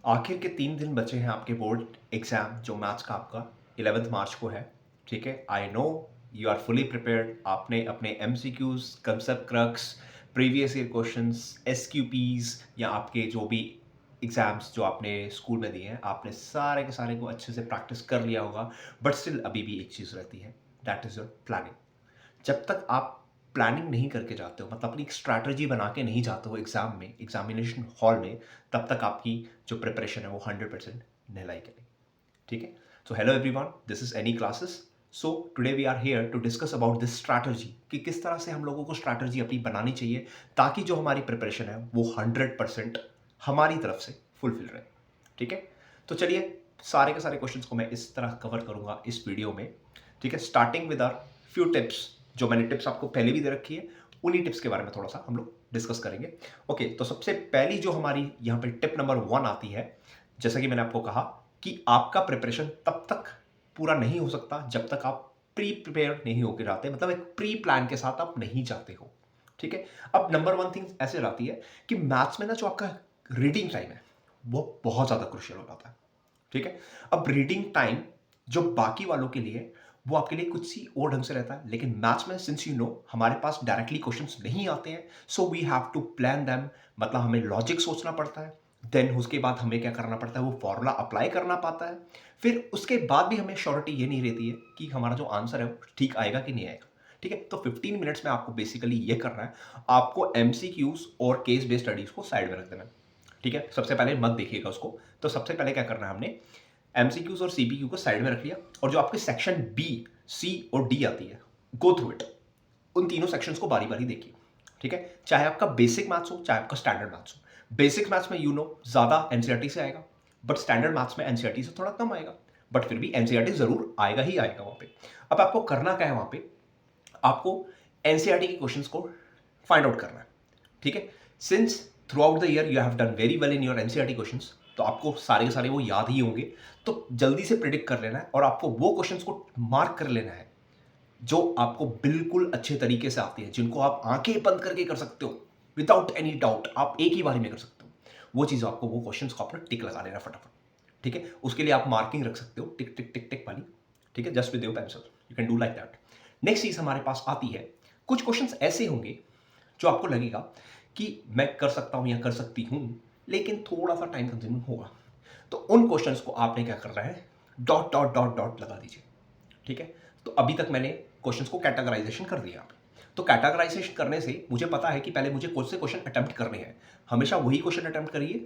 आखिर के 3 दिन बचे हैं आपके बोर्ड एग्ज़ाम जो मैथ्स का आपका 11th मार्च को है। ठीक है, I know you are fully prepared. आपने अपने MCQs, concept crux, previous year questions, SQPs या आपके जो भी एग्ज़ाम्स जो आपने स्कूल में दिए हैं, आपने सारे के सारे को अच्छे से प्रैक्टिस कर लिया होगा। बट स्टिल अभी भी एक चीज़ रहती है, दैट इज़ योर प्लानिंग। जब तक आप प्लानिंग नहीं करके जाते हो, मतलब अपनी एक स्ट्रैटेजी बना के नहीं जाते हो एग्जाम में, एग्जामिनेशन हॉल में, तब तक आपकी जो प्रिपरेशन है वो 100% नहलाई करेगी। ठीक है, so hello everyone, this is any classes. So today we are here to discuss about this strategy कि किस तरह से हम लोगों को स्ट्रैटेजी अपनी बनानी चाहिए ताकि जो हमारी प्रिपरेशन है वो 100% हमारी तरफ से फुलफिल रहे। ठीक है, तो चलिए सारे के सारे क्वेश्चंस को मैं इस तरह कवर करूंगा इस वीडियो में। ठीक है, starting with our few tips. जो मैंने टिप्स आपको पहले भी दे रखी है, उन्हीं टिप्स के बारे में थोड़ा सा हम लोग डिस्कस करेंगे। ओके, तो सबसे पहली जो हमारी यहाँ पे टिप नंबर 1 आती है, जैसा कि मैंने आपको कहा कि आपका प्रिपरेशन तब तक पूरा नहीं हो सकता जब तक आप प्री प्रिपेयर नहीं होकर जाते, मतलब एक प्री प्लान के साथ आप नहीं जाते हो। ठीक है, अब नंबर 1 थिंग ऐसे रहती है कि मैथ्स में ना जो आपका रीडिंग टाइम है वो बहुत ज़्यादा क्रुशियल हो जाता है। ठीक है, अब रीडिंग टाइम जो बाकी वालों के लिए वो आपके लिए कुछ सी और ढंग से रहता है, लेकिन मैथ्स में सिंस यू नो हमारे पास डायरेक्टली क्वेश्चंस नहीं आते हैं, so we have to plan them. मतलब हमें लॉजिक सोचना पड़ता है, देन उसके बाद हमें क्या करना पड़ता है, वो फॉर्मूला अप्लाई करना पाता है। फिर उसके बाद भी हमें श्योरिटी ये नहीं रहती है कि हमारा जो आंसर है वो ठीक आएगा कि नहीं आएगा। ठीक है, तो 15 मिनट्स में आपको बेसिकली ये करना है, आपको एमसीक्यूज और केस बेस्ड स्टडीज को साइड में रख देना है। ठीक है, सबसे पहले मत देखिएगा उसको। तो सबसे पहले क्या करना है, हमने एमसीक्यूज और सीपीक्यू को साइड में रख लिया, और जो आपके सेक्शन बी, सी और डी आती है, गो थ्रू इट। उन तीनों सेक्शंस को बारी बारी देखिए। ठीक है, चाहे आपका बेसिक मैथ्स हो चाहे आपका स्टैंडर्ड मैथ्स हो। बेसिक मैथ्स में यू नो ज्यादा एनसीईआरटी से आएगा, बट स्टैंडर्ड मैथ्स में एनसीईआरटी से थोड़ा कम आएगा, बट फिर भी एनसीईआरटी जरूर आएगा ही आएगा वहां पे। अब आपको करना क्या है, वहां पे आपको एनसीईआरटी के क्वेश्चंस को फाइंड आउट करना है। ठीक है, since through out the year you have done very well in your NCERT questions, तो आपको सारे के सारे वो याद ही होंगे। तो जल्दी से प्रिडिक्ट कर लेना है और आपको वो क्वेश्चंस को मार्क कर लेना है जो आपको बिल्कुल अच्छे तरीके से आती है, जिनको आप आंखें बंद करके कर सकते हो विदाउट एनी डाउट, आप एक ही बारी में कर सकते हो। वो चीज़ आपको, वो क्वेश्चंस को अपना टिक लगा लेना फटाफट। ठीक है, उसके लिए आप मार्किंग रख सकते हो, टिक टिक टिक टिक वाली। ठीक है, just with your pencil you can do like that. Next चीज़ हमारे पास आती है, कुछ क्वेश्चंस ऐसे होंगे जो आपको लगेगा कि मैं कर सकता हूं या कर सकती हूं, लेकिन थोड़ा सा टाइम कंज्यूमिंग होगा। तो उन क्वेश्चंस को आपने क्या करना है, डॉट डॉट डॉट डॉट लगा दीजिए। ठीक है, तो अभी तक मैंने क्वेश्चंस को कैटेगराइजेशन कर दिया। तो कैटेगराइजेशन करने से मुझे पता है कि पहले मुझे कौन से क्वेश्चन अटेम्प्ट करने हैं। हमेशा वही क्वेश्चन अटेम्प्ट करिए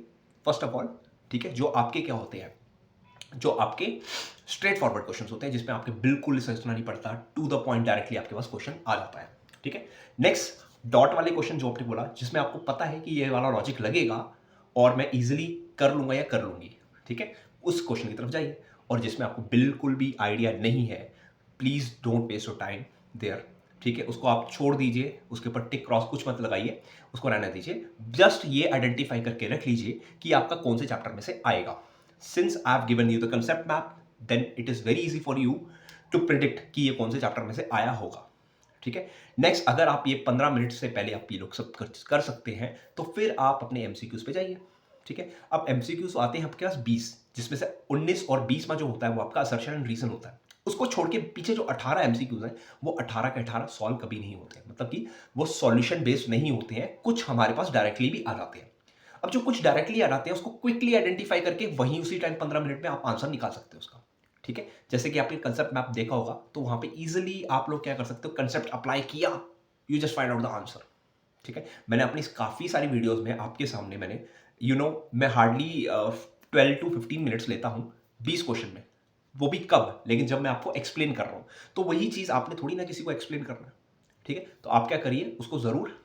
फर्स्ट ऑफ ऑल। ठीक है, जो आपके क्या होते हैं, जो आपके स्ट्रेट फॉरवर्ड क्वेश्चंस होते हैं, जिसमें आपके बिल्कुल सोचना नहीं पड़ता, टू द पॉइंट डायरेक्टली आपके पास क्वेश्चन आ जाता है। ठीक है, नेक्स्ट डॉट वाले क्वेश्चन जो आपने बोला, जिसमें आपको पता है कि ये वाला लॉजिक लगेगा और मैं इजीली कर लूंगा या कर लूंगी। ठीक है, उस क्वेश्चन की तरफ जाइए। और जिसमें आपको बिल्कुल भी आइडिया नहीं है, please don't waste your time there. ठीक है, उसको आप छोड़ दीजिए, उसके ऊपर टिक क्रॉस कुछ मत लगाइए, उसको रहने दीजिए। जस्ट ये आइडेंटिफाई करके रख लीजिए कि आपका कौन से चैप्टर में से आएगा। Since I've given you the concept map, then it is very easy for you to predict कि ये कौन से चैप्टर में से आया होगा। ठीक है, नेक्स्ट अगर आप ये 15 मिनट से पहले आप ये लोग सब कर सकते हैं, तो फिर आप अपने एमसीक्यूज पे जाइए। ठीक है, अब एमसीक्यूज आते हैं आपके पास 20, जिसमें से 19 और 20 में जो होता है वो आपका असर्शन एंड रीजन होता है। उसको छोड़ के पीछे जो 18 एमसीक्यूज हैं, वो 18 के 18 सॉल्व कभी नहीं होते, मतलब कि वो सॉल्यूशन बेस्ड नहीं होते हैं। कुछ हमारे पास डायरेक्टली भी आ जाते हैं। अब जो कुछ डायरेक्टली आ जाते हैं उसको क्विकली आइडेंटिफाई करके वहीं उसी टाइम 15 मिनट में आप आंसर निकाल सकते हो उसका। ठीक है, जैसे कि आपने कंसेप्ट मैप देखा होगा, तो वहां पे इजीली आप लोग क्या कर सकते हो, कंसेप्ट अप्लाई किया, you just find out the answer. ठीक है, मैंने अपनी काफी सारी वीडियोस में आपके सामने मैंने मैं हार्डली 12 to 15 मिनट्स लेता हूं 20 क्वेश्चन में, वो भी कब, लेकिन जब मैं आपको एक्सप्लेन कर रहा हूं। तो वही चीज आपने थोड़ी ना किसी को एक्सप्लेन करना है। ठीक है, तो आप क्या करिए, उसको जरूर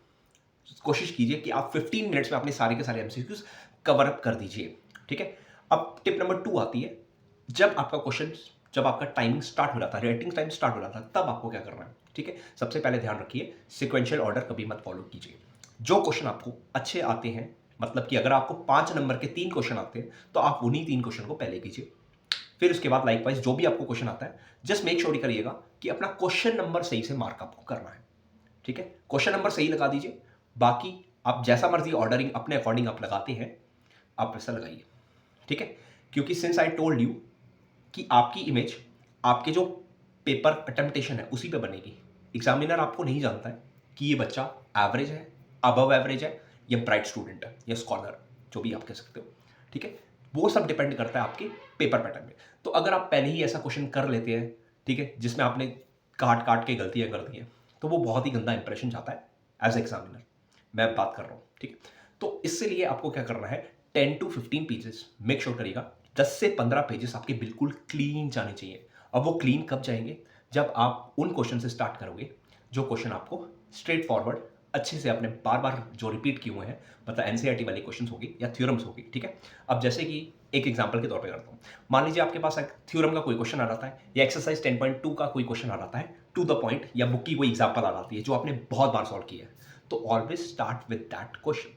कोशिश कीजिए कि आप 15 मिनट्स में अपने सारे के सारे एमसीक्यूज कवर अप कर दीजिए। ठीक है, अब टिप नंबर 2 आती है, जब आपका क्वेश्चन, जब आपका टाइमिंग स्टार्ट हो जाता है, राइटिंग टाइम स्टार्ट हो जाता है, तब आपको क्या करना है। ठीक है, सबसे पहले ध्यान रखिए, सिक्वेंशियल ऑर्डर कभी मत फॉलो कीजिए। जो क्वेश्चन आपको अच्छे आते हैं, मतलब कि अगर आपको 5 नंबर के 3 क्वेश्चन आते हैं, तो आप उन्हीं 3 क्वेश्चन को पहले कीजिए। फिर उसके बाद लाइकवाइज जो भी आपको क्वेश्चन आता है, जस्ट मेक श्योर करिएगा कि अपना क्वेश्चन नंबर सही से मार्क आपको करना है। ठीक है, क्वेश्चन नंबर सही लगा दीजिए, बाकी आप जैसा मर्जी ऑर्डरिंग अपने अकॉर्डिंग आप लगाते हैं, आप ऐसा लगाइए। ठीक है, क्योंकि सिंस आई टोल्ड यू कि आपकी इमेज आपके जो पेपर अटेम्प्टेशन है उसी पे बनेगी। एग्जामिनर आपको नहीं जानता है कि ये बच्चा एवरेज है, अबव एवरेज है, या ब्राइट स्टूडेंट है, या स्कॉलर, जो भी आप कह सकते हो। ठीक है, वो सब डिपेंड करता है आपके पेपर पैटर्न पे। तो अगर आप पहले ही ऐसा क्वेश्चन कर लेते हैं, ठीक है, जिसमें आपने काट काट के गलतियां कर दी हैं, तो वो बहुत ही गंदा इंप्रेशन जाता है एज एग्जामिनर। मैं बात कर रहा हूँ, ठीक है। तो इससे लिए आपको क्या करना है, 10 to 15 पेजेस मेक श्योर करिएगा, 10 से 15 पेजेस आपके बिल्कुल क्लीन जाने चाहिए। अब वो क्लीन कब जाएंगे, जब आप उन क्वेश्चन से स्टार्ट करोगे जो क्वेश्चन आपको स्ट्रेट फॉरवर्ड अच्छे से आपने बार बार जो रिपीट किए हुए हैं, मतलब एनसीईआरटी वाले क्वेश्चंस होगी या थ्योरम्स होगी। ठीक है, अब जैसे कि एक एग्जांपल के तौर पे करता हूँ, मान लीजिए आपके पास एक थ्योरम का कोई क्वेश्चन आ जाता है, या एक्सरसाइज 10.2 का कोई क्वेश्चन आ जाता है टू द पॉइंट, या बुक की कोई एग्जाम्पल आ जाती है जो आपने बहुत बार सॉल्व किया है, तो always start with that question.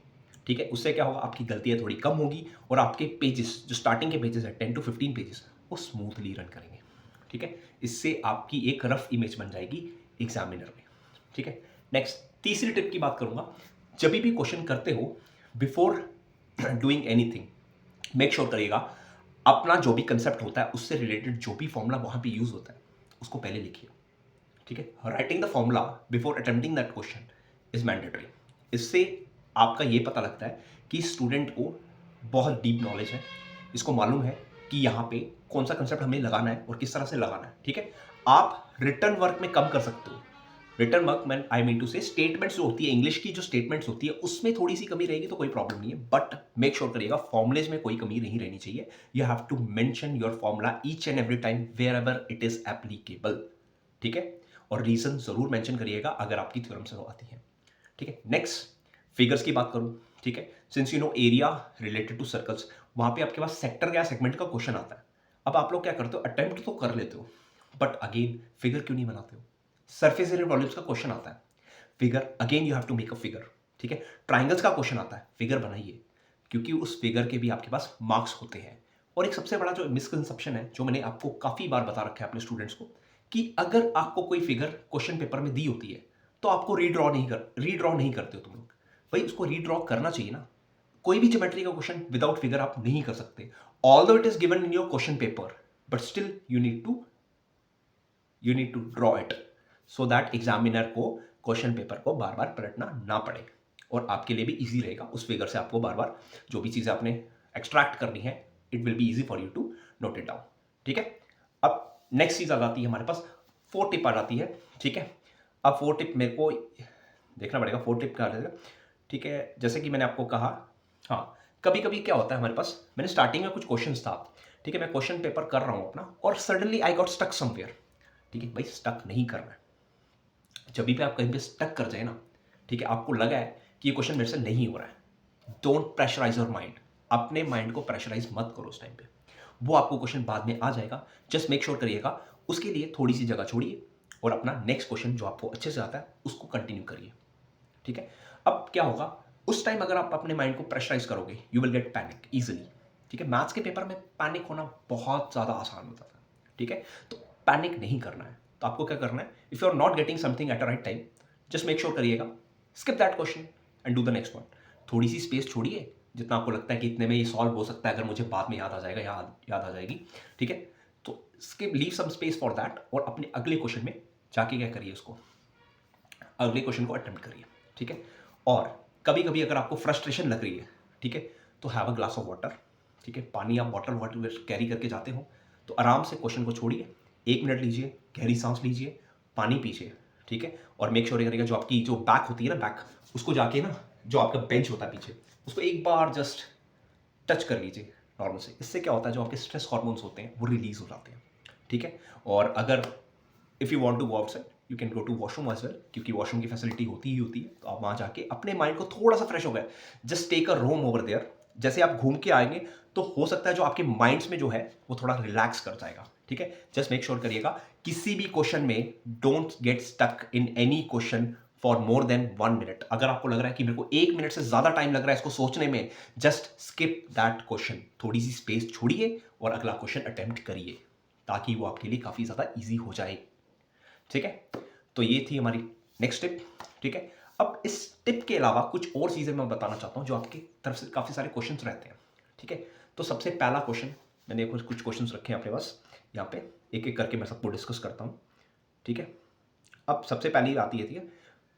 ठीक है, उससे क्या होगा, आपकी गलतियां थोड़ी कम होगी और आपके पेजेस जो स्टार्टिंग के पेजेस है 10 to 15 पेजेस, वो स्मूथली रन करेंगे। ठीक है, इससे आपकी एक रफ इमेज बन जाएगी एग्जामिनर में। ठीक है, नेक्स्ट तीसरी टिप की बात करूंगा, जब भी क्वेश्चन करते हो, before doing anything, make sure करिएगा अपना जो भी कंसेप्ट होता है उससे रिलेटेड जो भी फॉर्मूला वहां पे यूज होता है उसको पहले लिखिए। ठीक है, writing the formula before attempting that question is mandatory. इससे आपका ये पता लगता है कि स्टूडेंट को बहुत डीप नॉलेज है, इसको मालूम है कि यहाँ पे कौन सा कंसेप्ट हमें लगाना है और किस तरह से लगाना है। ठीक है, आप रिटर्न वर्क में कम कर सकते हो। रिटर्न वर्क में आई मीन टू से स्टेटमेंट्स जो होती है, इंग्लिश की जो स्टेटमेंट्स होती है उसमें थोड़ी सी कमी रहेगी तो कोई प्रॉब्लम नहीं है, बट मेक श्योर करिएगा फॉर्मुलेज में कोई कमी नहीं रहनी चाहिए। You have to mention your formula each and every time wherever it is applicable. ठीक है, और रीजन जरूर मेंशन करिएगा अगर आपकी थ्योरम से आती है। ठीक है, नेक्स्ट फिगर्स की बात करूं। ठीक है, since you know area related to circles, वहां पे आपके पास सेक्टर या सेगमेंट का क्वेश्चन आता है। अब आप लोग क्या करते हो, अटेम्प्ट तो कर लेते हो, बट अगेन फिगर क्यों नहीं बनाते हो। सरफेस एरिया वॉल्यूम्स का क्वेश्चन आता है, figure, again you have to make a figure. ठीक है, ट्राइंगल्स का क्वेश्चन आता है, फिगर बनाइए, क्योंकि उस फिगर के भी आपके पास मार्क्स होते हैं। और एक सबसे बड़ा जो मिसकंसेप्शन है, जो मैंने आपको काफी बार बता रखा है अपने स्टूडेंट्स को, कि अगर आपको कोई फिगर क्वेश्चन पेपर में दी होती है तो आपको रीड्रॉ नहीं करते हो तुम लोग। भाई उसको रीड्रॉ करना चाहिए ना। कोई भी ज्योमेट्री का क्वेश्चन विदाउट फिगर आप नहीं कर सकते, although it is given in your question paper, but still you need to draw it, so that examiner को क्वेश्चन पेपर को बार बार पलटना ना पड़े, और आपके लिए भी इजी रहेगा। उस फिगर से आपको बार बार जो भी चीज़ें आपने एक्सट्रैक्ट करनी है, it will be easy for you to note it down. ठीक है, अब नेक्स्ट चीज़ आ जाती है हमारे पास, फोर्थ टिप आ जाती है। ठीक है, अब फोर्थ टिप मेरे को देखना पड़ेगा, फोर्थ टिप क्या रहेगा। ठीक है, जैसे कि मैंने आपको कहा, हाँ, कभी कभी क्या होता है हमारे पास, मैंने स्टार्टिंग में कुछ क्वेश्चंस था, ठीक है, मैं क्वेश्चन पेपर कर रहा हूँ अपना, और suddenly I got stuck somewhere. ठीक है भाई, स्टक नहीं करना है। जब भी आप कहीं पे स्टक कर जाए ना, ठीक है, आपको लगा है कि ये क्वेश्चन मेरे से नहीं हो रहा है, डोंट प्रेशराइज योर माइंड। अपने माइंड को प्रेशराइज मत करो उस टाइम पे, वो आपको क्वेश्चन बाद में आ जाएगा। जस्ट मेक श्योर करिएगा उसके लिए थोड़ी सी जगह छोड़िए और अपना नेक्स्ट क्वेश्चन जो आपको अच्छे से आता है उसको कंटिन्यू करिए। ठीक है, अब क्या होगा, उस टाइम अगर आप अपने माइंड को प्रेशराइज करोगे, you will get panic easily. ठीक है, मैथ्स के पेपर में पैनिक होना बहुत ज़्यादा आसान होता था। ठीक है, तो पैनिक नहीं करना है। तो आपको क्या करना है, if you are not getting something at a right time, just make sure करिएगा skip that question and do the next one. थोड़ी सी स्पेस छोड़िए, जितना आपको लगता है कि इतने में ये सॉल्व हो सकता है, अगर मुझे बाद में याद आ जाएगा, याद आ जाएगी। ठीक है, तो skip, leave some space for that, और अपने अगले क्वेश्चन में जाके क्या करिए, उसको अगले क्वेश्चन को अटेम्प्ट करिए। ठीक है, और कभी कभी अगर आपको फ्रस्ट्रेशन लग रही है, ठीक है, तो have a glass of water. ठीक है, पानी आप वाटर कैरी करके जाते हो तो आराम से क्वेश्चन को छोड़िए, 1 मिनट लीजिए, गहरी सांस लीजिए, पानी पीजिए। ठीक है, और मेक श्योर करिएगा जो आपकी जो बैक होती है ना, बैक, उसको जाके ना, जो आपका बेंच होता है पीछे, उसको एक बार जस्ट टच कर लीजिए नॉर्मल से। इससे क्या होता है, जो आपके स्ट्रेस हार्मोन्स होते हैं वो रिलीज हो जाते हैं। ठीक है, और अगर if you want to go outside, you can go to washroom as well, क्योंकि वॉशरूम की फैसिलिटी होती ही होती है, तो आप वहाँ जाके अपने माइंड को थोड़ा सा फ्रेश हो गए, just take a room over there. जैसे आप घूम के आएंगे तो हो सकता है जो आपके माइंड्स में जो है वो थोड़ा रिलैक्स कर जाएगा। ठीक है, जस्ट मेक श्योर करिएगा किसी भी क्वेश्चन में don't get stuck in any question for more than 1 minute. अगर आपको लग रहा है कि मेरे को 1 मिनट से ज्यादा टाइम लग रहा है इसको सोचने में, जस्ट स्किप दैट क्वेश्चन, थोड़ी सी स्पेस छोड़िए और अगला क्वेश्चन अटेम्प्ट करिए, ताकि वो आपके लिए काफी ज्यादा ईजी हो जाए। ठीक है, तो ये थी हमारी नेक्स्ट टिप। ठीक है, अब इस टिप के अलावा कुछ और चीज़ें मैं बताना चाहता हूँ जो आपकी तरफ से काफ़ी सारे क्वेश्चंस रहते हैं। ठीक है, तो सबसे पहला क्वेश्चन, मैंने कुछ क्वेश्चंस रखे हैं अपने पास यहाँ पे, एक एक करके मैं सबको डिस्कस करता हूँ। ठीक है, अब सबसे पहली आती है, ठीक है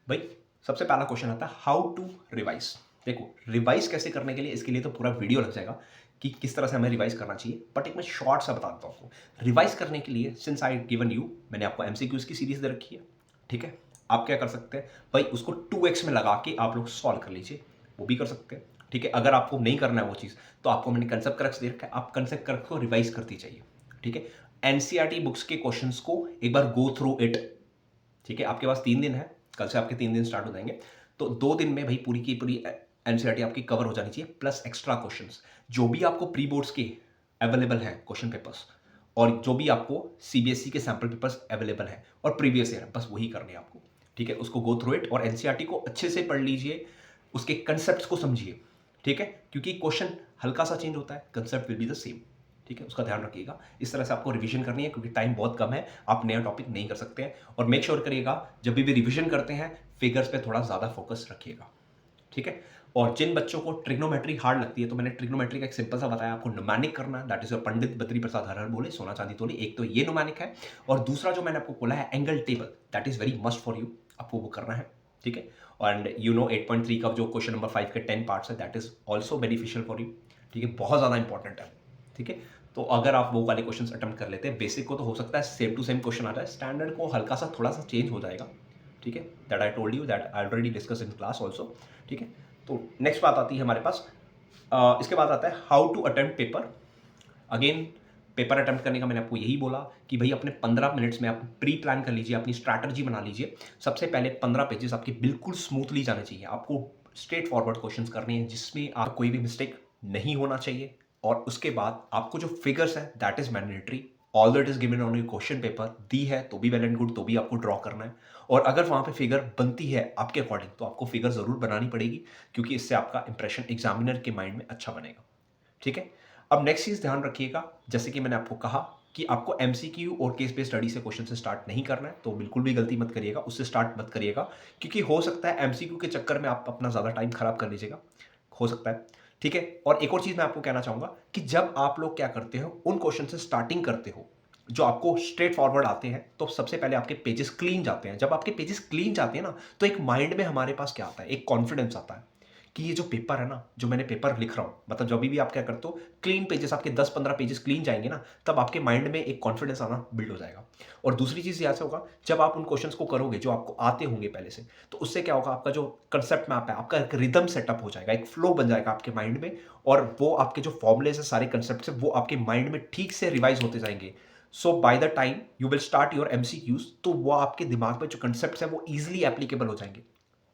भाई, सबसे पहला क्वेश्चन आता है हाउ टू रिवाइज। देखो रिवाइज कैसे करने के लिए, इसके लिए तो पूरा वीडियो लग जाएगा कि किस तरह से हमें रिवाइज करना चाहिए, बट एक मैं शॉर्ट सा बता देता हूँ आपको। रिवाइज करने के लिए सिंस आई गिवन यू, मैंने आपको एमसीक्यूज की सीरीज दे रखी है। ठीक है, आप क्या कर सकते हैं भाई, उसको 2x में लगा के आप लोग सॉल्व कर लीजिए, वो भी कर सकते हैं। ठीक है, अगर आपको नहीं करना है वो चीज़, तो आपको मैंने कंसेप्ट क्रक्स दे रखा है, आप कंसेप्ट क्रक्स को रिवाइज करती चाहिए। ठीक है, एनसीईआरटी बुक्स के क्वेश्चंस को एक बार गो थ्रू इट। ठीक है, आपके पास 3 दिन है, कल से आपके 3 दिन स्टार्ट हो जाएंगे, तो 2 दिन में भाई पूरी की पूरी एनसीईआरटी आपकी कवर हो जानी चाहिए, प्लस एक्स्ट्रा क्वेश्चंस जो भी आपको प्री बोर्ड्स के अवेलेबल हैं क्वेश्चन पेपर्स, और जो भी आपको सीबीएसई के सैम्पल पेपर्स अवेलेबल हैं और प्रीवियस ईयर, बस वही करने हैं आपको। ठीक है, उसको गो थ्रू इट और एनसीईआरटी को अच्छे से पढ़ लीजिए, उसके कंसेप्ट को समझिए। ठीक है, क्योंकि क्वेश्चन हल्का सा चेंज होता है, concept will be the same. ठीक है, उसका ध्यान रखिएगा, इस तरह से आपको रिवीजन करनी है, क्योंकि टाइम बहुत कम है, आप नया टॉपिक नहीं कर सकते हैं। और मेक श्योर करिएगा जब भी रिवीजन करते हैं फिगर्स पे थोड़ा ज़्यादा फोकस रखिएगा। ठीक है, और जिन बच्चों को ट्रिग्नोमेट्री हार्ड लगती है, तो मैंने ट्रिग्नोमेट्री का एक सिंपल सा बताया आपको, न्यूमेरिक करना, that is your Pandit Badri Prasad हर हर बोले सोना चांदी तोले। एक तो ये न्यूमेरिक है, और दूसरा जो मैंने आपको बोला है angle table, that is very must for you, आपको वो करना है। ठीक है, एंड यू नो 8.3 का जो क्वेश्चन नंबर 5 के 10 पार्ट्स है, that is also beneficial for you. ठीक है, बहुत ज़्यादा इंपॉर्टेंट है। ठीक है, तो अगर आप वो वाले क्वेश्चंस अटेम्प्ट कर लेते हैं, बेसिक को तो हो सकता है सेम टू सेम क्वेश्चन आ जाए, स्टैंडर्ड को हल्का सा थोड़ा सा चेंज हो जाएगा। ठीक है, that I told you, that I already discuss in class also. ठीक है, तो नेक्स्ट बात आती है हमारे पास, इसके बाद आता है how to attempt paper. Again paper attempt करने का मैंने आपको यही बोला कि भाई अपने 15 मिनट्स में आप प्री प्लान कर लीजिए, अपनी स्ट्रैटेजी बना लीजिए। सबसे पहले 15 पेजेस आपके बिल्कुल स्मूथली जाने चाहिए, आपको स्ट्रेट फॉरवर्ड क्वेश्चंस करने हैं जिसमें आप कोई भी मिस्टेक नहीं होना चाहिए। और उसके बाद आपको जो फिगर्स है that is mandatory, all that is given on your question paper, दी है तो भी वेल एंड गुड, तो भी आपको ड्रॉ करना है। और अगर वहाँ पे फिगर बनती है आपके अकॉर्डिंग, तो आपको फिगर ज़रूर बनानी पड़ेगी, क्योंकि इससे आपका इंप्रेशन एग्जामिनर के माइंड में अच्छा बनेगा। ठीक है, अब नेक्स्ट चीज़ ध्यान रखिएगा, जैसे कि मैंने आपको कहा कि आपको एमसीक्यू और केस बेस्ड स्टडी से क्वेश्चन से स्टार्ट नहीं करना है, तो बिल्कुल भी गलती मत करिएगा, उससे स्टार्ट मत करिएगा, क्योंकि हो सकता है एमसीक्यू के चक्कर में आप अपना ज़्यादा टाइम खराब कर लीजिएगा, हो सकता है। ठीक है, और एक और चीज़ मैं आपको कहना चाहूँगा कि जब आप लोग क्या करते हो, उन क्वेश्चन से स्टार्टिंग करते हो जो आपको स्ट्रेट फॉरवर्ड आते हैं, तो सबसे पहले आपके पेजेस क्लीन जाते हैं। जब आपके पेजेस क्लीन जाते हैं ना, तो एक माइंड में हमारे पास क्या आता है, एक कॉन्फिडेंस आता है कि ये जो पेपर है ना, जो मैंने पेपर लिख रहा हूँ, मतलब जब भी आप क्या करते हो, क्लीन पेजेस आपके 10-15 पेजेस क्लीन जाएंगे ना, तब आपके माइंड में एक कॉन्फिडेंस आना बिल्ड हो जाएगा। और दूसरी चीज़ यहाँ से होगा, जब आप उन क्वेश्चंस को करोगे जो आपको आते होंगे पहले से, तो उससे क्या होगा, आपका जो कंसेप्ट मैप है, आपका एक रिदम सेटअप हो जाएगा, एक फ्लो बन जाएगा आपके माइंड में, और वो आपके जो फॉर्मुलेज है, सारे कंसेप्ट है, वो आपके माइंड में ठीक से रिवाइज होते जाएंगे। So by the time you will start your MCQs, तो वो आपके दिमाग में जो कंसेप्ट है वो इजिली एप्लीकेबल हो जाएंगे।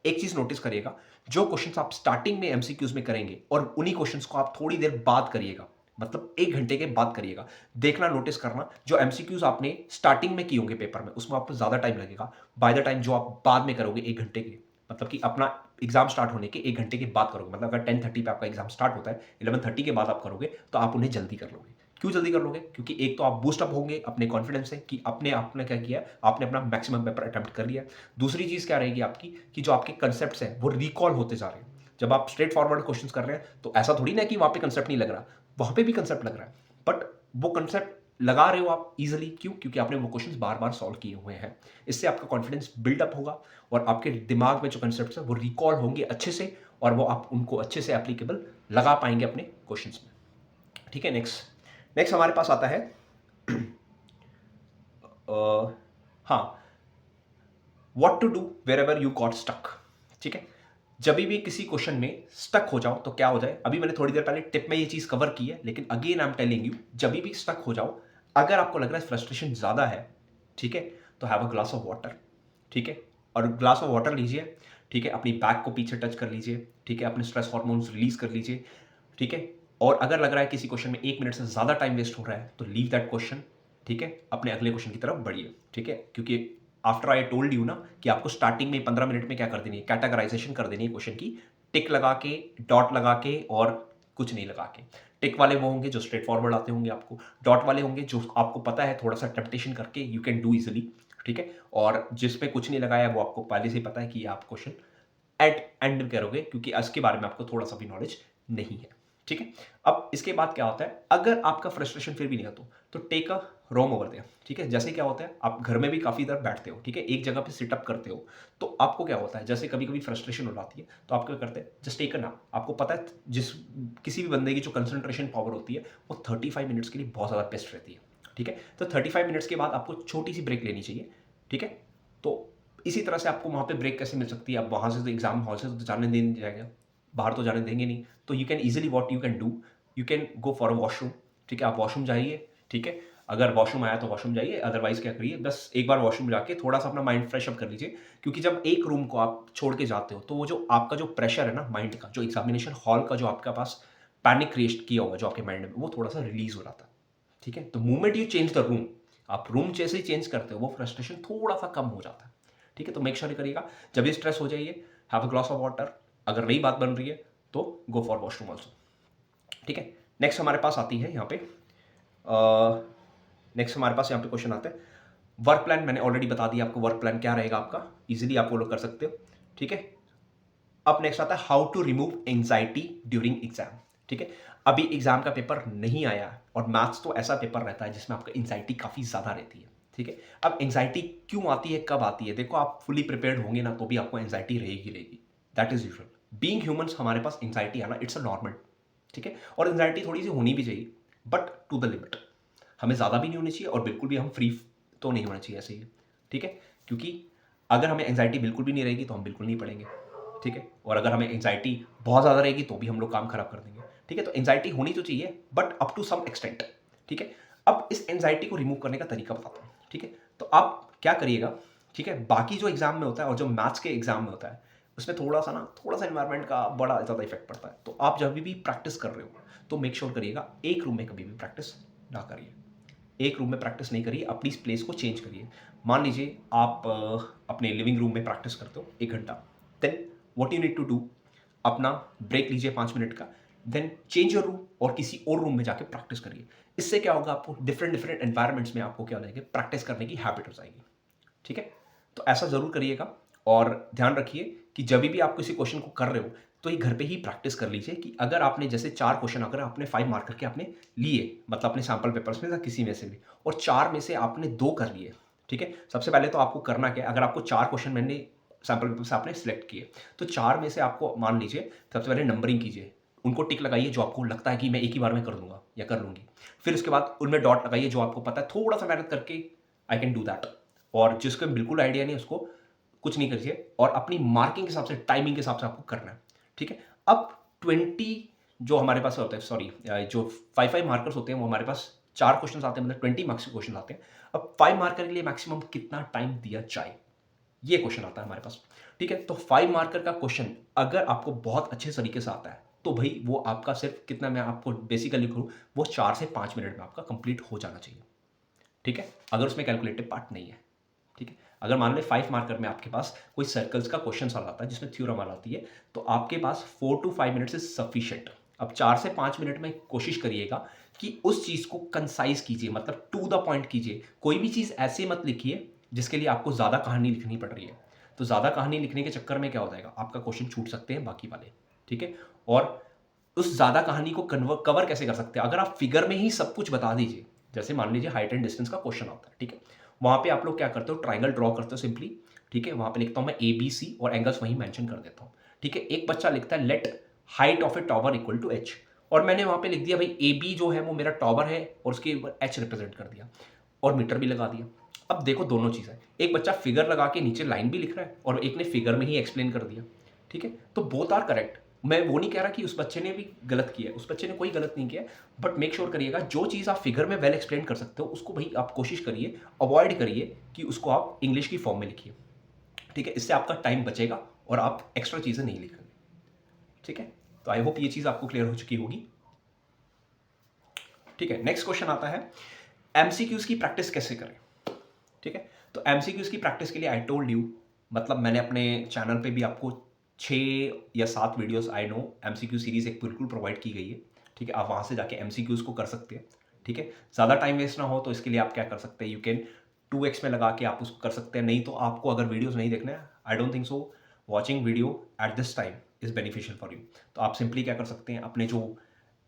एक चीज नोटिस करिएगा, जो क्वेश्चंस आप स्टार्टिंग में एमसीक्यूज में करेंगे और उन्हीं क्वेश्चंस को आप थोड़ी देर बाद करिएगा, मतलब 1 घंटे के बाद करिएगा। देखना, नोटिस करना, जो एमसीक्यूज आपने स्टार्टिंग में किए होंगे पेपर में, उसमें आपको ज्यादा टाइम लगेगा। बाय द टाइम जो आप बाद में करोगे 1 घंटे के, मतलब कि अपना एग्जाम स्टार्ट होने के 1 घंटे के बाद करोगे, मतलब अगर 10:30 पे आपका एग्जाम स्टार्ट होता है, 11:30 के बाद आप करोगे, तो आप उन्हें जल्दी कर लोगे। क्यों जल्दी कर लोगे? क्योंकि एक तो आप बूस्ट अप होंगे अपने कॉन्फिडेंस से कि आपने क्या किया, आपने अपना मैक्सिमम पेपर अटेम्प्ट कर लिया। दूसरी चीज़ क्या रहेगी आपकी, कि जो आपके कंसेप्ट्स हैं वो रिकॉल होते जा रहे हैं। जब आप स्ट्रेट फॉरवर्ड क्वेश्चंस कर रहे हैं, तो ऐसा थोड़ी ना कि वहाँ पे कंसेप्ट नहीं लग रहा, वहाँ पे भी कंसेप्ट लग रहा है, बट वो कंसेप्ट लगा रहे हो आप इजीली। क्यों? क्योंकि आपने वो क्वेश्चंस बार बार सॉल्व किए हुए हैं। इससे आपका कॉन्फिडेंस बिल्डअप होगा, और आपके दिमाग में जो कंसेप्ट है वो रिकॉल होंगे अच्छे से, और वो आप उनको अच्छे से एप्लीकेबल लगा पाएंगे अपने क्वेश्चंस में। ठीक है, नेक्स्ट हमारे पास आता है हाँ, what to do wherever you got stuck. ठीक है, जब भी किसी क्वेश्चन में स्टक हो जाओ तो क्या हो जाए, अभी मैंने थोड़ी देर पहले टिप में ये चीज कवर की है, लेकिन again I am telling you, जब भी स्टक हो जाओ, अगर आपको लग रहा है फ्रस्ट्रेशन ज्यादा है, ठीक है, तो have a glass of water. ठीक है, और ग्लास ऑफ वाटर लीजिए, ठीक है, अपनी बैक को पीछे टच कर लीजिए, ठीक है, अपने स्ट्रेस हार्मोन्स रिलीज कर लीजिए। ठीक है, और अगर लग रहा है किसी क्वेश्चन में 1 मिनट से ज्यादा टाइम वेस्ट हो रहा है, तो लीव दैट क्वेश्चन। ठीक है, अपने अगले क्वेश्चन की तरफ बढ़िए। ठीक है, क्योंकि आफ्टर आई टोल्ड यू ना कि आपको स्टार्टिंग में 15 मिनट में क्या कर देनी है, कैटेगराइजेशन कर देनी है क्वेश्चन की, टिक लगा के, डॉट लगा के, और कुछ नहीं लगा के। टिक वाले वो होंगे जो स्ट्रेट फॉरवर्ड आते होंगे आपको, डॉट वाले होंगे जो आपको पता है थोड़ा सा टेम्पटेशन करके यू कैन डू इजिली। ठीक है, और जिसमें कुछ नहीं लगाया वो आपको पहले से ही पता है कि आप क्वेश्चन एट एंड करोगे, क्योंकि इसके बारे में आपको थोड़ा सा भी नॉलेज नहीं है। ठीक है। अब इसके बाद क्या होता है, अगर आपका फ्रस्ट्रेशन फिर भी नहीं आता तो take a room over there. ठीक है, जैसे क्या होता है, आप घर में भी काफ़ी देर बैठते हो, ठीक है, एक जगह पे सिटअप करते हो, तो आपको क्या होता है, जैसे कभी कभी फ्रस्ट्रेशन हो जाती है तो आप क्या करते हैं, जस्ट टेक अ नैप। आपको पता है जिस किसी भी बंदे की जो कंसंट्रेशन पावर होती है वो 35 मिनट्स के लिए बहुत ज़्यादा बेस्ट रहती है। ठीक है, तो 35 मिनट्स के बाद आपको छोटी सी ब्रेक लेनी चाहिए। ठीक है, तो इसी तरह से आपको वहाँ पे ब्रेक कैसे मिल सकती है, आप वहाँ से तो एग्जाम हॉल से तो जाने नहीं जाएगा, बाहर तो जाने देंगे नहीं, तो you can easily what you can do, you can go for a washroom. ठीक है, आप वॉशरूम जाइए। ठीक है, अगर वॉशरूम आया तो वॉशरूम जाइए, अदरवाइज क्या करिए, बस एक बार वॉशरूम जाके थोड़ा सा अपना माइंड फ्रेश अप कर लीजिए। क्योंकि जब एक रूम को आप छोड़ के जाते हो तो वो जो आपका जो प्रेशर है ना माइंड का, जो एग्जामिनेशन हॉल का जो आपके पास पैनिक क्रिएट किया होगा जो आपके माइंड में, वो थोड़ा सा रिलीज हो जाता है। ठीक है, तो movement you change the room, आप रूम जैसे ही चेंज करते हो वो फ्रस्ट्रेशन थोड़ा सा कम हो जाता है। ठीक है, तो मेक श्योर करिएगा जब भी स्ट्रेस हो जाइए, have a glass of water. अगर नई बात बन रही है तो गो फॉर वॉशरूम ऑल्सो। ठीक है, नेक्स्ट हमारे पास आती है यहाँ पे, नेक्स्ट हमारे पास यहाँ पे क्वेश्चन आता है वर्क प्लान। मैंने ऑलरेडी बता दिया आपको वर्क प्लान क्या रहेगा आपका, इजीली आप फॉलो कर सकते हो। ठीक है, अब नेक्स्ट आता है how to remove anxiety during exam. ठीक है, अभी एग्जाम का पेपर नहीं आया और मैथ्स तो ऐसा पेपर रहता है जिसमें आपका एंजाइटी काफ़ी ज़्यादा रहती है। ठीक है, अब एंजाइटी क्यों आती है, कब आती है, देखो आप फुली प्रिपेयर्ड होंगे ना तो भी आपको एंजाइटी रहेगी, that is usual. Being humans हमारे पास एंजाइटी आना इट्स अ नॉर्मल। ठीक है, और एंजाइटी थोड़ी सी होनी भी चाहिए बट टू द लिमिट, हमें ज़्यादा भी नहीं होनी चाहिए और बिल्कुल भी हम फ्री तो नहीं होना चाहिए ऐसे ही। ठीक है, क्योंकि अगर हमें एंजाइटी बिल्कुल भी नहीं रहेगी तो हम बिल्कुल नहीं पढ़ेंगे। ठीक है, और अगर हमें एंजाइटी बहुत ज़्यादा रहेगी तो भी हम लोग काम खराब कर देंगे। ठीक है, तो एंजाइटी होनी तो चाहिए but up to some extent. ठीक है, अब इस एंजाइटी को रिमूव करने का तरीका बताता हूँ। ठीक है, तो आप क्या करिएगा, ठीक है, बाकी जो एग्जाम में होता है और जो मैथ्स के एग्जाम में होता है उसमें थोड़ा सा एनवायरनमेंट का बड़ा ज़्यादा इफेक्ट पड़ता है। तो आप जब भी प्रैक्टिस कर रहे हो तो मेक श्योर करिएगा एक रूम में कभी भी प्रैक्टिस ना करिए, एक रूम में प्रैक्टिस नहीं करिए, अपनी प्लेस को चेंज करिए। मान लीजिए आप अपने लिविंग रूम में प्रैक्टिस करते हो 1 घंटा, then what you need to do, अपना ब्रेक लीजिए 5 मिनट का, देन चेंज योर रूम और किसी और रूम में जाके प्रैक्टिस करिए। इससे क्या होगा, आपको डिफरेंट डिफरेंट एनवायरमेंट्स में आपको क्या हो जाएगी, प्रैक्टिस करने की हैबिट हो जाएगी। ठीक है, तो ऐसा ज़रूर करिएगा और ध्यान रखिए कि जब भी आप किसी क्वेश्चन को कर रहे हो तो ये घर पे ही प्रैक्टिस कर लीजिए कि अगर आपने जैसे 4 क्वेश्चन अगर आपने 5 मार्कर के आपने लिए, मतलब अपने सैंपल पेपर्स में या किसी में से भी, और 4 में से आपने 2 कर लिए। ठीक है, सबसे पहले तो आपको करना क्या है, अगर आपको 4 क्वेश्चन मैंने सैंपल पेपर से आपने सिलेक्ट किए तो 4 में से आपको मान लीजिए सबसे पहले नंबरिंग कीजिए, उनको टिक लगाइए जो आपको लगता है कि मैं एक ही बार में कर दूंगा या कर लूंगी। फिर उसके बाद उनमें डॉट लगाइए जो आपको पता है थोड़ा सा मेहनत करके आई कैन डू दैट, और जिसको बिल्कुल आइडिया नहीं उसको कुछ नहीं करिए और अपनी मार्किंग के हिसाब से, टाइमिंग के हिसाब से आपको करना है। ठीक है, अब 20 जो हमारे पास होता है, सॉरी जो 5 मार्कर्स होते हैं वो हमारे पास 4 क्वेश्चन आते हैं, मतलब 20 मार्क्स के क्वेश्चन आते हैं। अब 5 मार्कर के लिए मैक्सिमम कितना टाइम दिया जाए, ये क्वेश्चन आता है हमारे पास। ठीक है, तो 5 मार्कर का क्वेश्चन अगर आपको बहुत अच्छे तरीके से आता है तो भाई वो आपका सिर्फ कितना, मैं आपको बेसिकली करूँ, वो 4 से 5 मिनट में आपका कंप्लीट हो जाना चाहिए। ठीक है, अगर उसमें कैलकुलेटिव पार्ट नहीं है। ठीक है, अगर मान लें 5 मार्कर में आपके पास कोई सर्कल्स का क्वेश्चन सॉल्व आता है जिसमें थ्योरम आ जाती है तो आपके पास 4 to 5 मिनट्स इज सफिशिएंट। अब 4 से 5 मिनट में कोशिश करिएगा कि उस चीज़ को कंसाइज कीजिए, मतलब टू द पॉइंट कीजिए। कोई भी चीज़ ऐसे मत लिखिए जिसके लिए आपको ज़्यादा कहानी लिखनी पड़ रही है, तो ज़्यादा कहानी लिखने के चक्कर में क्या हो जाएगा, आपका क्वेश्चन छूट सकते हैं बाकी वाले। ठीक है, और उस ज़्यादा कहानी को कवर कैसे कर सकते हैं, अगर आप फिगर में ही सब कुछ बता दीजिए, जैसे मान लीजिए हाइट एंड डिस्टेंस का क्वेश्चन आता है। ठीक है, वहाँ पे आप लोग क्या करते हो, ट्राइंगल ड्रॉ करते हो सिंपली। ठीक है, वहाँ पे लिखता हूँ मैं ABC और एंगल्स वहीं मेंशन कर देता हूँ। ठीक है, एक बच्चा लिखता है let height of a tower equal to H, और मैंने वहाँ पे लिख दिया भाई AB जो है वो मेरा टॉवर है और उसके H रिप्रेजेंट कर दिया और मीटर भी लगा दिया। अब देखो दोनों चीज़ है, एक बच्चा फिगर लगा के नीचे लाइन भी लिख रहा है और एक ने फिगर में ही एक्सप्लेन कर दिया। ठीक है, तो बोथ आर करेक्ट। मैं वो नहीं कह रहा कि उस बच्चे ने भी गलत किया है, उस बच्चे ने कोई गलत नहीं किया, बट मेक श्योर करिएगा जो चीज़ आप फिगर में वेल एक्सप्लेन कर सकते हो उसको भाई आप कोशिश करिए, अवॉइड करिए कि उसको आप इंग्लिश की फॉर्म में लिखिए। ठीक है, इससे आपका टाइम बचेगा और आप एक्स्ट्रा चीज़ें नहीं लिखेंगे। ठीक है, तो आई होप ये चीज़ आपको क्लियर हो चुकी होगी। ठीक है, नेक्स्ट क्वेश्चन आता है एमसीक्यूज की प्रैक्टिस कैसे करें। ठीक है, तो एमसीक्यूज की प्रैक्टिस के लिए आई टोल्ड यू, मतलब मैंने अपने चैनल पे भी आपको 6 या 7 videos I know MCQ series एक बिल्कुल प्रोवाइड की गई है। ठीक है, आप वहाँ से जाके एमसीक्यूज को कर सकते हैं। ठीक है, ज़्यादा टाइम वेस्ट ना हो तो इसके लिए आप क्या कर सकते हैं, यू कैन 2x में लगा के आप उसको कर सकते हैं। नहीं तो आपको अगर वीडियोज़ नहीं देखना है, I don't think so watching video at this time is beneficial for you, तो आप सिंपली क्या कर सकते हैं, अपने जो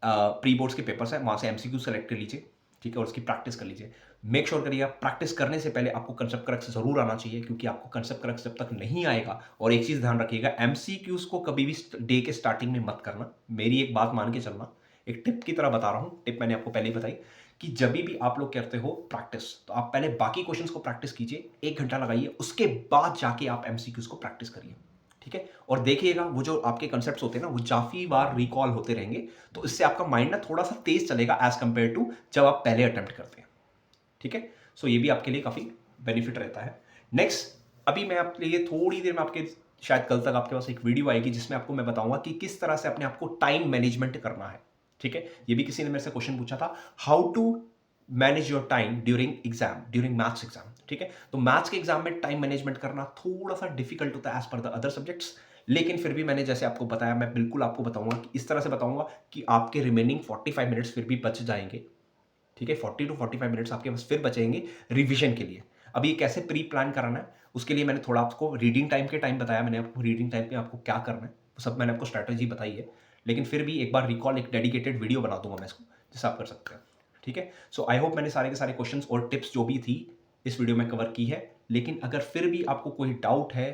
प्री बोर्ड्स के पेपर्स हैं, वहाँ से एमसीक्यू सेलेक्ट कर लीजिए, ठीक है, और उसकी प्रैक्टिस कर लीजिए। मेक श्योर करिएगा प्रैक्टिस करने से पहले आपको कंसेप्ट क्रक्स जरूर आना चाहिए, क्योंकि आपको कंसेप्ट क्रक्स जब तक नहीं आएगा, और एक चीज़ ध्यान रखिएगा, एमसीक्यूज को कभी भी डे के स्टार्टिंग में मत करना। मेरी एक बात मान के चलना, एक टिप की तरह बता रहा हूँ, टिप मैंने आपको पहले ही बताई कि जब भी आप लोग करते हो प्रैक्टिस, तो आप पहले बाकी क्वेश्चंस को प्रैक्टिस कीजिए, 1 घंटा लगाइए, उसके बाद जाके आप एमसीक्यूज को प्रैक्टिस करिए, ठीक है। और देखिएगा वो जो आपके कंसेप्ट्स होते हैं ना, वो काफी बार रिकॉल होते रहेंगे, तो इससे आपका माइंड ना थोड़ा सा तेज चलेगा एज कंपेयर टू जब आप पहले अटेम्प्ट करते हैं, ठीक है। सो ये भी आपके लिए काफी बेनिफिट रहता है। नेक्स्ट, अभी मैं आपके लिए थोड़ी देर में आपके, शायद कल तक आपके पास एक वीडियो आएगी जिसमें आपको मैं बताऊंगा कि किस तरह से अपने आपको टाइम मैनेजमेंट करना है, ठीक है। ये भी किसी ने मेरे से क्वेश्चन पूछा था, how to manage your time during exam, during maths exam, ठीक है। तो मैथ्स के एग्जाम में टाइम मैनेजमेंट करना थोड़ा सा डिफिकल्ट होता है as per the other subjects, लेकिन फिर भी मैंने जैसे आपको बताया, मैं बिल्कुल आपको बताऊंगा कि इस तरह से बताऊंगा कि आपके रिमेनिंग 45 मिनट्स फिर भी बच जाएंगे, ठीक है। 40 टू 45 मिनट्स आपके पास फिर बचेंगे रिवीजन के लिए। अब ये कैसे प्री प्लान कराना है, उसके लिए मैंने थोड़ा आपको रीडिंग टाइम के टाइम बताया, मैंने आपको रीडिंग टाइम पे आपको क्या करना है वो सब मैंने आपको स्ट्रैटेजी बताई है, लेकिन फिर भी एक बार रिकॉल, एक डेडिकेटेड वीडियो बना दूंगा मैं इसको, जिससे आप कर सकते हैं, ठीक है। सो आई होप मैंने सारे के सारे क्वेश्चंस और टिप्स जो भी थी इस वीडियो में कवर की है, लेकिन अगर फिर भी आपको कोई डाउट है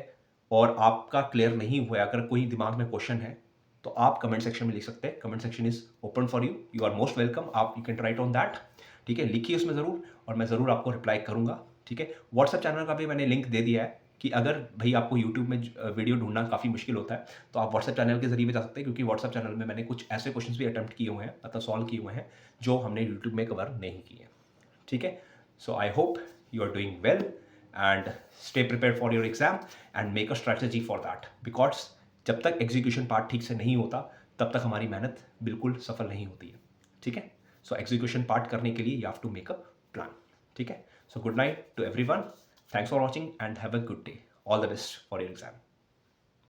और आपका क्लियर नहीं हुआ है, अगर कोई दिमाग में क्वेश्चन है, तो आप कमेंट सेक्शन में लिख सकते हैं। Comment section is open for you, you are most welcome, आप you can write on that, ठीक है। लिखिए उसमें ज़रूर, और मैं ज़रूर आपको रिप्लाई करूंगा, ठीक है। व्हाट्सएप चैनल का भी मैंने लिंक दे दिया है कि अगर भाई आपको यूट्यूब में वीडियो ढूंढना काफ़ी मुश्किल होता है, तो आप व्हाट्सएप चैनल के जरिए भी जा सकते हैं, क्योंकि व्हाट्सएप चैनल में मैंने कुछ ऐसे क्वेश्चंस भी अटेम्प्ट किए हुए हैं, मतलब सॉल्व किए हुए हैं, जो हमने यूट्यूब में कवर नहीं किए, ठीक है। So I hope you are doing well and stay prepare for your exam and make a strategy for that, because जब तक एग्जीक्यूशन पार्ट ठीक से नहीं होता, तब तक हमारी मेहनत बिल्कुल सफल नहीं होती है, ठीक है। सो एग्जीक्यूशन पार्ट करने के लिए you have to make a plan, ठीक है। So good night to everyone, thanks for watching and have a good day, all the best for your exam.